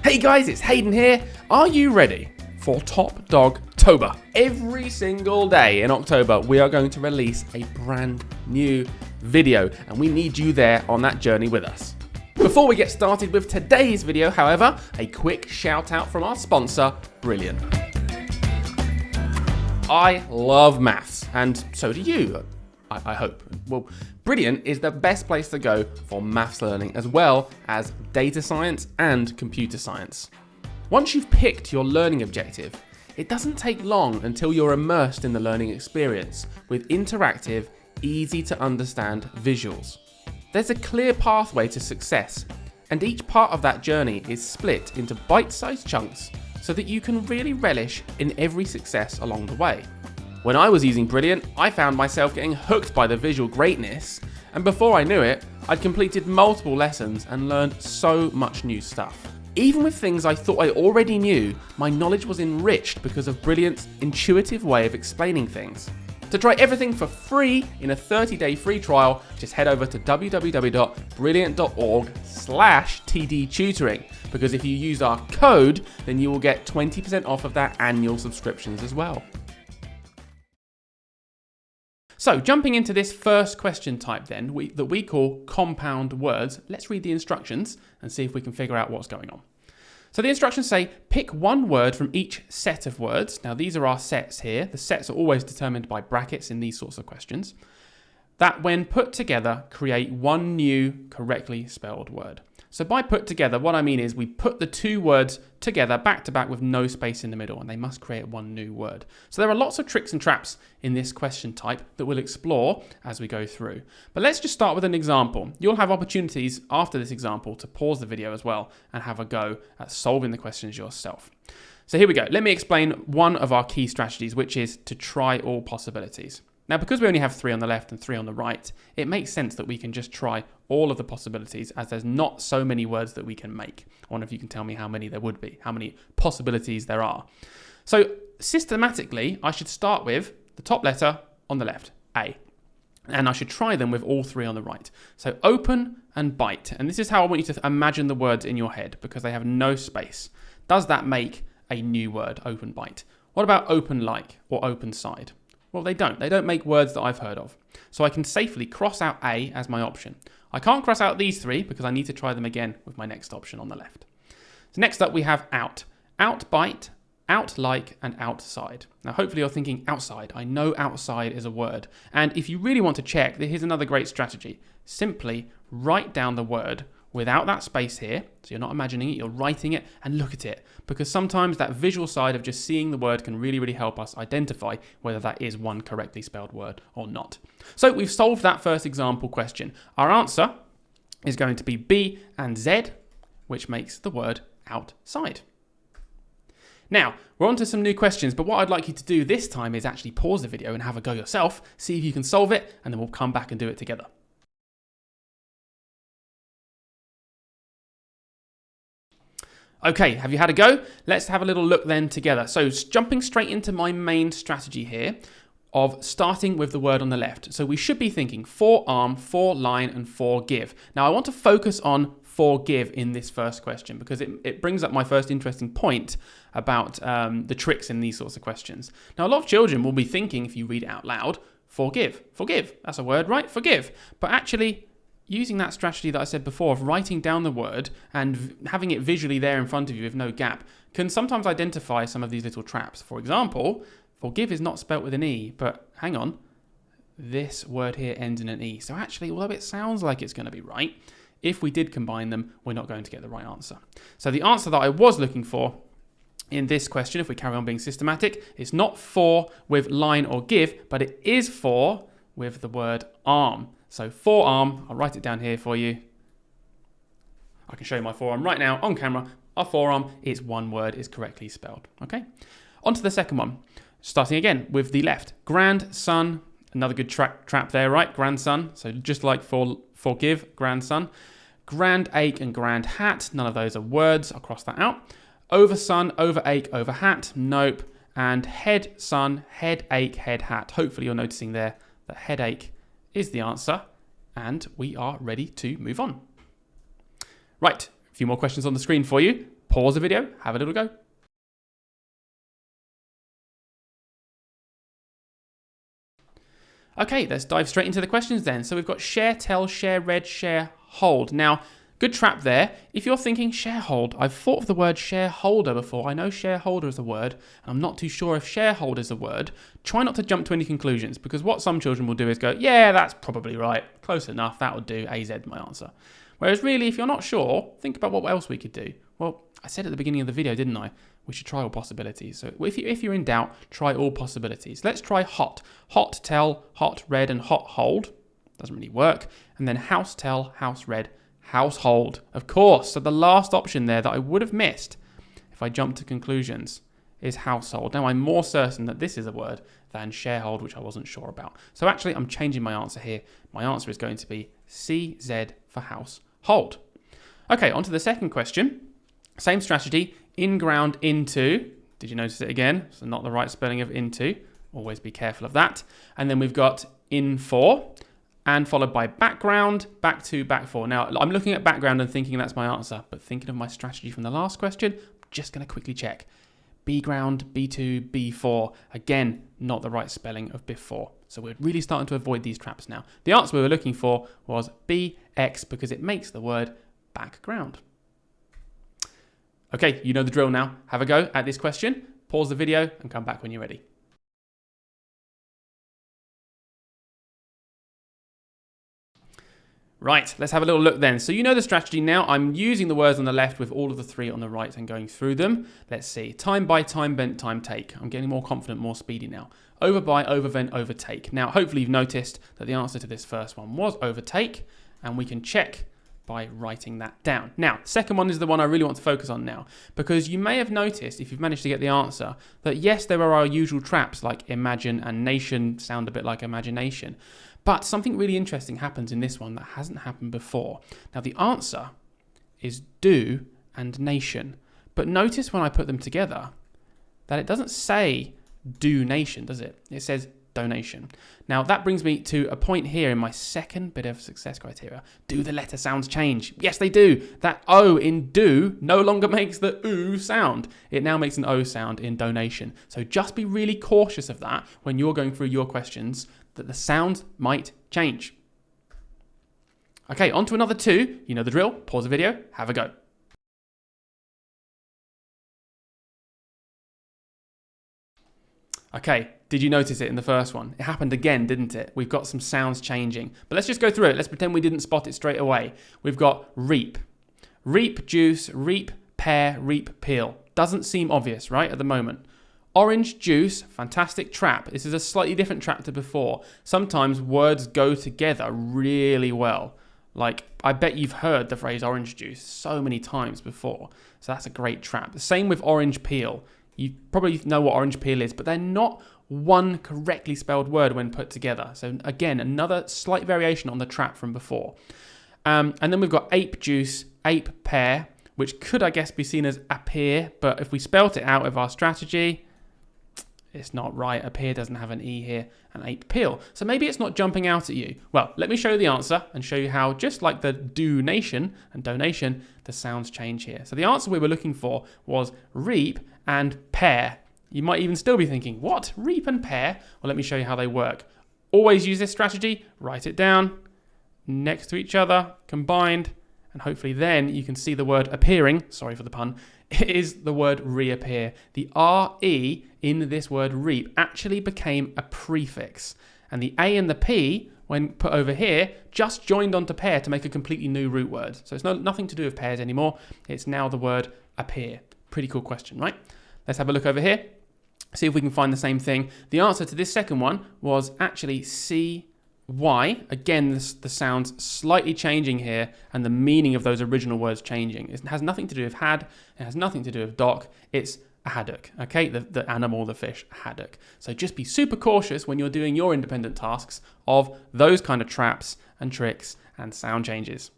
Hey guys, it's Hayden here. Are you ready for Top Dog Tober? Every single day in October, we are going to release a brand new video, and we need you there on that journey with us. Before we get started with today's video, however, a quick shout out from our sponsor, Brilliant. I love maths, and so do you, I hope. Well, Brilliant is the best place to go for maths learning, as well as data science and computer science. Once you've picked your learning objective, it doesn't take long until you're immersed in the learning experience with interactive, easy to understand visuals. There's a clear pathway to success, and each part of that journey is split into bite-sized chunks so that you can really relish in every success along the way. When I was using Brilliant, I found myself getting hooked by the visual greatness, and before I knew it, I'd completed multiple lessons and learned so much new stuff. Even with things I thought I already knew, my knowledge was enriched because of Brilliant's intuitive way of explaining things. To try everything for free in a 30-day free trial, just head over to www.brilliant.org/tdtutoring, because if you use our code, then you will get 20% off of their annual subscriptions as well. So jumping into this first question type then, that we call compound words, let's read the instructions and see if we can figure out what's going on. So the instructions say, pick one word from each set of words. Now these are our sets here. The sets are always determined by brackets in these sorts of questions. That when put together, create one new correctly spelled word. So by put together, what I mean is we put the two words together back to back with no space in the middle, and they must create one new word. So there are lots of tricks and traps in this question type that we'll explore as we go through. But let's just start with an example. You'll have opportunities after this example to pause the video as well and have a go at solving the questions yourself. So here we go. Let me explain one of our key strategies, which is to try all possibilities. Now, because we only have 3 on the left and 3 on the right, it makes sense that we can just try all of the possibilities, as there's not so many words that we can make. I wonder if you can tell me how many there would be, how many possibilities there are. So systematically, I should start with the top letter on the left, A. And I should try them with all 3 on the right. So open and bite. And this is how I want you to imagine the words in your head, because they have no space. Does that make a new word, open bite? What about open like or open side? Well, they don't. They don't make words that I've heard of. So I can safely cross out A as my option. I can't cross out these 3 because I need to try them again with my next option on the left. So next up we have out. Out bite, out like, and outside. Now hopefully you're thinking outside. I know outside is a word. And if you really want to check, here's another great strategy. Simply write down the word without that space here. So you're not imagining it, you're writing it, and look at it. Because sometimes that visual side of just seeing the word can really, really help us identify whether that is one correctly spelled word or not. So we've solved that first example question. Our answer is going to be B and Z, which makes the word outside. Now, we're on to some new questions, but what I'd like you to do this time is actually pause the video and have a go yourself, see if you can solve it, and then we'll come back and do it together. Okay, have you had a go? Let's have a little look then together. So jumping straight into my main strategy here of starting with the word on the left. So we should be thinking forearm, foreline, and forgive. Now I want to focus on forgive in this first question because it brings up my first interesting point about the tricks in these sorts of questions. Now a lot of children will be thinking, if you read it out loud, forgive. Forgive, that's a word, right? Forgive. But actually, using that strategy that I said before of writing down the word and having it visually there in front of you with no gap can sometimes identify some of these little traps. For example, forgive is not spelt with an E, but hang on, this word here ends in an E. So actually, although it sounds like it's going to be right, if we did combine them, we're not going to get the right answer. So the answer that I was looking for in this question, if we carry on being systematic, it's not for with line or give, but it is for with the word arm. So forearm, I'll write it down here for you. I can show you my forearm right now on camera. Our forearm is one word, is correctly spelled. Okay. On to the second one. Starting again with the left. Grandson, another good trap there, right? Grandson. So just like forgive, grandson. Grand ache and grand hat. None of those are words. I'll cross that out. Over sun, over ache, over hat. Nope. And head sun, head ache, head hat. Hopefully you're noticing there that headache is the answer, and we are ready to move on. Right, a few more questions on the screen for you. Pause the video, have a little go. Okay, let's dive straight into the questions then. So we've got share, tell, share, read, share, hold. Now, good trap there. If you're thinking sharehold, I've thought of the word shareholder before. I know shareholder is a word, and I'm not too sure if shareholder is a word. Try not to jump to any conclusions, because what some children will do is go, yeah, that's probably right. Close enough, that would do. AZ, my answer. Whereas really, if you're not sure, think about what else we could do. Well, I said at the beginning of the video, didn't I? We should try all possibilities. So if you're in doubt, try all possibilities. Let's try hot. Hot, tell, hot, read, and hot, hold. Doesn't really work. And then house, tell, house, read, household. Of course. So the last option there that I would have missed if I jumped to conclusions is household. Now I'm more certain that this is a word than sharehold, which I wasn't sure about. So actually I'm changing my answer here. My answer is going to be CZ for household. Okay, on to the second question. Same strategy. In ground, into. Did you notice it again? So not the right spelling of into. Always be careful of that. And then we've got in for, and followed by background, back to, back for. Now, I'm looking at background and thinking that's my answer, but thinking of my strategy from the last question, I'm just going to quickly check. B ground, B2, B4. Again, not the right spelling of before. So we're really starting to avoid these traps now. The answer we were looking for was BX because it makes the word background. Okay, you know the drill now. Have a go at this question. Pause the video and come back when you're ready. Right, let's have a little look then. So you know the strategy now. I'm using the words on the left with all of the three on the right and going through them. Let's see. Time by, time bent, time take. I'm getting more confident, more speedy now. Over by, overvent, overtake. Now, hopefully you've noticed that the answer to this first one was overtake, and we can check by writing that down. Now, second one is the one I really want to focus on now, because you may have noticed, if you've managed to get the answer, that yes, there are our usual traps like imagine and nation sound a bit like imagination, but something really interesting happens in this one that hasn't happened before. Now, the answer is do and nation, but notice when I put them together that it doesn't say do nation, does it? It says donation. Now that brings me to a point here in my second bit of success criteria. Do the letter sounds change? Yes, they do. That O in do no longer makes the oo sound. It now makes an O sound in donation. So just be really cautious of that when you're going through your questions, that the sounds might change. Okay, on to another two. You know the drill. Pause the video, have a go. Okay, did you notice it in the first one? It happened again, didn't it? We've got some sounds changing. But let's just go through it. Let's pretend we didn't spot it straight away. We've got reap. Reap juice, reap pear, reap peel. Doesn't seem obvious, right, at the moment. Orange juice, fantastic trap. This is a slightly different trap to before. Sometimes words go together really well. Like, I bet you've heard the phrase orange juice so many times before. So that's a great trap. Same with orange peel. You probably know what orange peel is, but they're not one correctly spelled word when put together. So again, another slight variation on the trap from before. And then we've got ape juice, ape pear, which could, I guess, be seen as appear. But if we spelt it out with our strategy, it's not right. Appear doesn't have an E here, and ape peel. So maybe it's not jumping out at you. Well, let me show you the answer and show you how, just like the do nation and donation, the sounds change here. So the answer we were looking for was reap and pear. You might even still be thinking, what? Reap and pear? Well, let me show you how they work. Always use this strategy. Write it down next to each other, combined, and hopefully then you can see the word appearing, sorry for the pun, is the word reappear. The RE in this word reap actually became a prefix, and the A and the P, when put over here, just joined onto pear to make a completely new root word. So it's nothing to do with pears anymore. It's now the word appear. Pretty cool question, right? Let's have a look over here. See if we can find the same thing. The answer to this second one was actually CY. Again, the sounds slightly changing here and the meaning of those original words changing. It has nothing to do with had. It has nothing to do with dock. It's a haddock, okay? The animal, the fish, haddock. So just be super cautious when you're doing your independent tasks of those kind of traps and tricks and sound changes.